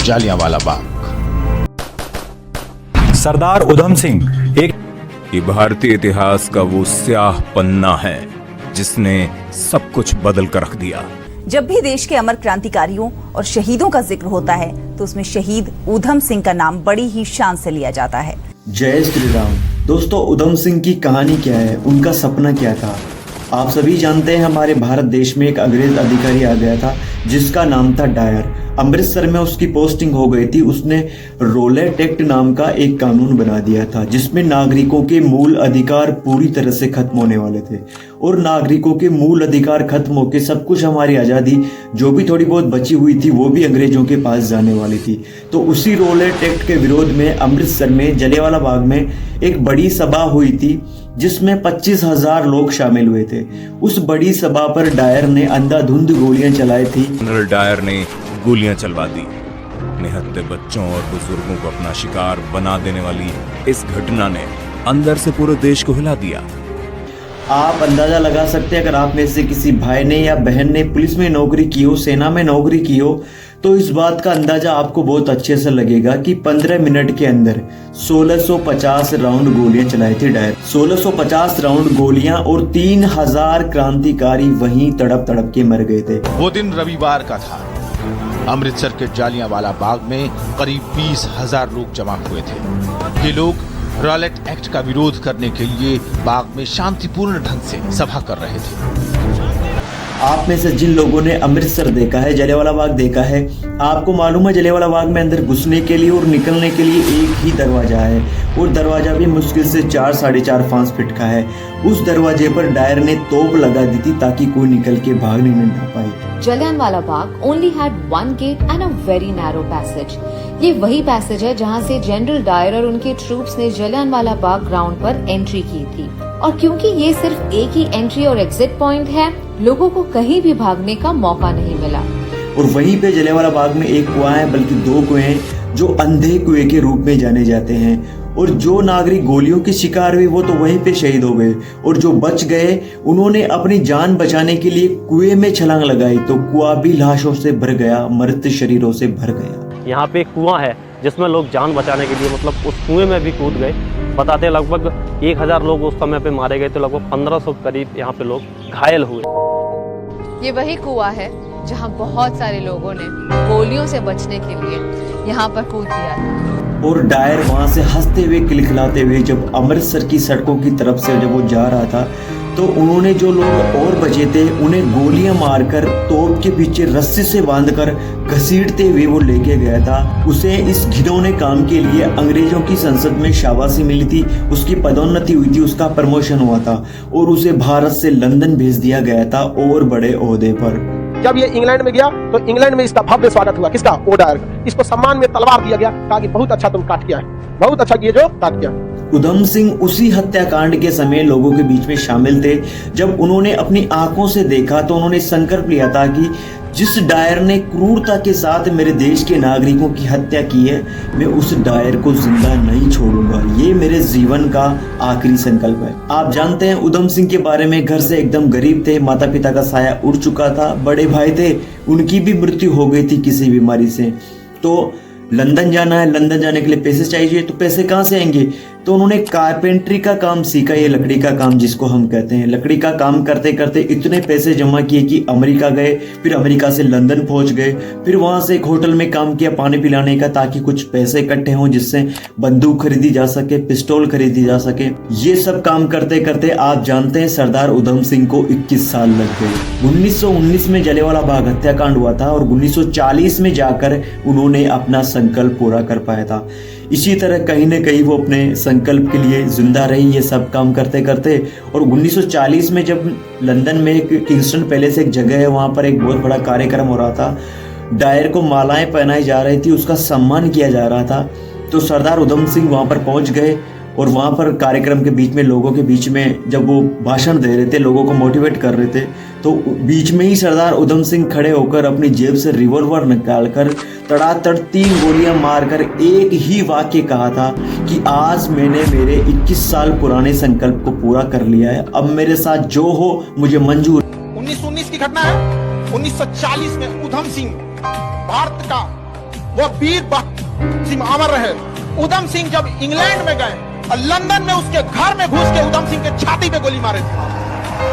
जालियांवाला बाग। सरदार उधम सिंह एक ये भारतीय इतिहास का वो स्याह पन्ना है जिसने सब कुछ बदल कर रख दिया। जब भी देश के अमर क्रांतिकारियों और शहीदों का जिक्र होता है तो उसमें शहीद उधम सिंह का नाम बड़ी ही शान से लिया जाता है। जय श्री राम। दोस्तों, उधम सिंह की कहानी क्या है, उनका सपना क्या था? आप सभी जानते हैं हमारे भारत देश में एक अंग्रेज अधिकारी आ गया था जिसका नाम था डायर। अमृतसर में उसकी पोस्टिंग हो गई थी। उसने रोलेट एक्ट नाम का एक कानून बना दिया था जिसमें नागरिकों के मूल अधिकार पूरी तरह से खत्म होने वाले थे और नागरिकों के मूल अधिकार खत्म होकर सब कुछ, हमारी आज़ादी जो भी थोड़ी बहुत बची हुई थी वो भी अंग्रेजों के पास जाने वाली थी। तो उसी रोलेट एक्ट के विरोध में अमृतसर में जलियांवाला बाग में एक बड़ी सभा हुई थी जिसमें 25,000 लोग शामिल हुए थे। उस बड़ी सभा पर डायर ने अंधाधुंध गोलियां चलाई थी। जनरल डायर ने गोलियां चलवा दी। निहत्थे बच्चों और बुजुर्गों को अपना शिकार बना देने वाली इस घटना ने अंदर से पूरे देश को हिला दिया। आप अंदाजा लगा सकते हैं, अगर आप में से किसी भाई ने या बहन ने पुलिस में नौकरी की हो, सेना में नौकरी की हो, तो इस बात का अंदाजा आपको बहुत अच्छे से लगेगा कि 15 मिनट के अंदर 1650 राउंड गोलियां चलाई थी डायर। 1650 राउंड गोलियां और 3000 क्रांतिकारी वहीं तड़प तड़प के मर गए थे। वो दिन रविवार का था। अमृतसर के जालियांवाला बाग में करीब 20,000 लोग जमा हुए थे। ये लोग रॉलेट एक्ट का विरोध करने के लिए बाग में शांतिपूर्ण ढंग से सभा कर रहे थे। आप में से जिन लोगों ने अमृतसर देखा है, जलियांवाला बाग देखा है, आपको मालूम है जलियांवाला बाग में अंदर घुसने के लिए और निकलने के लिए एक ही दरवाजा है और दरवाजा भी मुश्किल से 4 साढ़े 4-5 फीट का है। उस दरवाजे पर डायर ने तोप लगा दी थी ताकि कोई निकल के भाग नहीं पाए। Jallianwala Bagh only had one gate and a very narrow passage. ये वही पैसेज है जहाँ से जनरल डायर और उनके ट्रूप्स ने जलियांवाला बाग ग्राउंड पर एंट्री की थी। और क्योंकि ये सिर्फ एक ही एंट्री और एग्जिट पॉइंट है, लोगों को कहीं भी भागने का मौका नहीं मिला। और वहीं पे जलियांवाला बाग में एक कुआं है, बल्कि 2 कुएं हैं जो अंधे कुएं के रूप में जाने जाते हैं। और जो नागरिक गोलियों के शिकार हुए वो तो वहीं पे शहीद हो गए और जो बच गए उन्होंने अपनी जान बचाने के लिए कुएं में छलांग लगाई तो कुआं भी लाशों से भर गया, मृत शरीरों से भर गया। यहाँ पे एक कुआं है जिसमें लोग जान बचाने के लिए मतलब उस कुएं में भी कूद गए। बताते लगभग 1000 लोग उस समय पे मारे गए, तो लगभग 1500 करीब यहाँ पे लोग घायल हुए। ये वही कुआं है जहाँ बहुत सारे लोगों ने गोलियों से बचने के लिए यहाँ पर कूद दिया था। और डायर वहां से हंसते हुए खिलखिलाते हुए जब अमृतसर की सड़कों की तरफ से जब वो जा रहा था तो उन्होंने जो लोग और बचे थे उन्हें गोलियां मारकर तोप के पीछे रस्सी से बांधकर घसीटते हुए वो लेके गया था। उसे इस घिनौने काम के लिए अंग्रेजों की संसद में शाबाशी मिली थी, उसकी पदोन्नति हुई थी, उसका प्रमोशन हुआ था और उसे भारत से लंदन भेज दिया गया था और बड़े ओहदे पर। जब ये इंग्लैंड में गया तो इंग्लैंड में इसका भव्य स्वागत हुआ। किसका? ओ डायर का। इसको सम्मान में तलवार दिया गया, कहा कि बहुत अच्छा तुम काट किया है, बहुत अच्छा किए जो काट किया। उधम सिंह उसी हत्याकांड के समय लोगों के बीच में शामिल थे। जब उन्होंने अपनी आंखों से देखा तो उन्होंने संकल्प लिया था कि जिस डायर ने क्रूरता के साथ मेरे देश के नागरिकों की हत्या की है, मैं उस डायर को जिंदा नहीं छोड़ूंगा। ये मेरे जीवन का आखिरी संकल्प है। आप जानते हैं उधम सिंह के बारे में, घर से एकदम गरीब थे, माता पिता का साया उड़ चुका था, बड़े भाई थे, उनकी भी मृत्यु हो गई थी किसी बीमारी से। तो लंदन जाना है, लंदन जाने के लिए पैसे चाहिए, तो पैसे कहाँ से आएंगे? तो उन्होंने कारपेंट्री का काम सीखा, ये लकड़ी का काम जिसको हम कहते हैं। लकड़ी का काम करते करते इतने पैसे जमा किए कि अमेरिका गए, फिर अमेरिका से लंदन पहुंच गए, फिर वहां से एक होटल में काम किया पानी पिलाने का, ताकि कुछ पैसे इकट्ठे हों जिससे बंदूक खरीदी जा सके, पिस्टल खरीदी जा सके। ये सब काम करते करते आप जानते हैं सरदार उधम सिंह को 21 साल लग गए। 1919 में जलियांवाला बाग हत्याकांड हुआ था और 1940 में जाकर उन्होंने अपना संकल्प पूरा कर पाया था। इसी तरह कहीं न कहीं वो अपने संकल्प के लिए जिंदा रही ये सब काम करते करते। और 1940 में जब लंदन में एक किंगस्टन पैलेस एक जगह है, वहाँ पर एक बहुत बड़ा कार्यक्रम हो रहा था। डायर को मालाएं पहनाई जा रही थी, उसका सम्मान किया जा रहा था। तो सरदार उधम सिंह वहाँ पर पहुँच गए और वहाँ पर कार्यक्रम के बीच में लोगों के बीच में जब वो भाषण दे रहे थे, लोगों को मोटिवेट कर रहे थे, तो बीच में ही सरदार उधम सिंह खड़े होकर अपनी जेब से रिवॉल्वर निकालकर तड़ातड़ 3 गोलियां मारकर एक ही वाक्य कहा था कि आज मैंने मेरे 21 साल पुराने संकल्प को पूरा कर लिया है, अब मेरे साथ जो हो मुझे मंजूर। 1919 की घटना है। 1940 में उधम सिंह भारत का वो वीर सिंह अमर रहे। उधम सिंह जब इंग्लैंड में गए और लंदन में उसके घर में घुस के उधम सिंह के छाती पे गोली मारे थे।